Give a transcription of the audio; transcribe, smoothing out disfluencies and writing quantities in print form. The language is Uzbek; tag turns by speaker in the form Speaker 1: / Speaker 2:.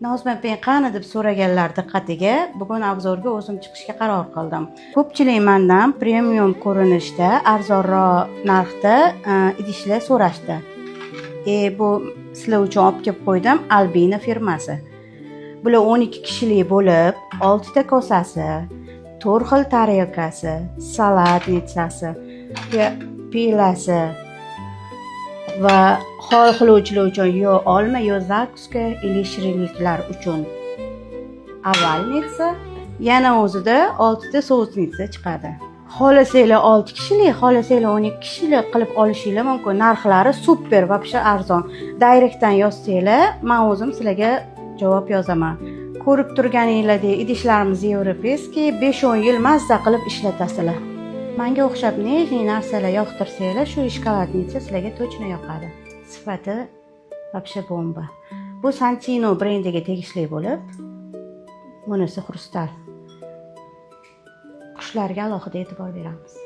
Speaker 1: Nozmatbek qani deb so'raganlar diqqatiga bugun obzorga o'zim chiqishga qaror qildim. Ko'pchilik mendan premium ko'rinishda arzonroq narxda idishlar so'rashdi. Bu sizlar uchun olib kelib qo'ydim Albina firmasi. Bular 12 kishilik bo'lib, 6 ta kosasi, 4 xil tarelkasi, salatnitsasi, pilasi va hol qiluvchilar uchun yo olma, yo zakuska, ili shirinliklar uchun avalnitsa, yana o'zida 6 ta sousnitsa chiqadi. Xohlasanglar 6 kishilik, xohlasanglar 12 kishilik qilib olishinglar mumkin. Narxlari super, вообще arzon. Direktdan yozsanglar, men o'zim sizlarga javob yozaman. Ko'rib turganinglardek idishlarimiz Европейский 5-10 yil mazza qilib ishlatasizlar. Menga o'xshab nejniy narsalar yoqtirsanglar, shu shkolatnitsa sizlarga точно yoqadi. Sifati вообще bomba. Bu Santino brendiga tegishli bo'lib, bunisi xrustal. Qushlarga alohida e'tibor beramiz.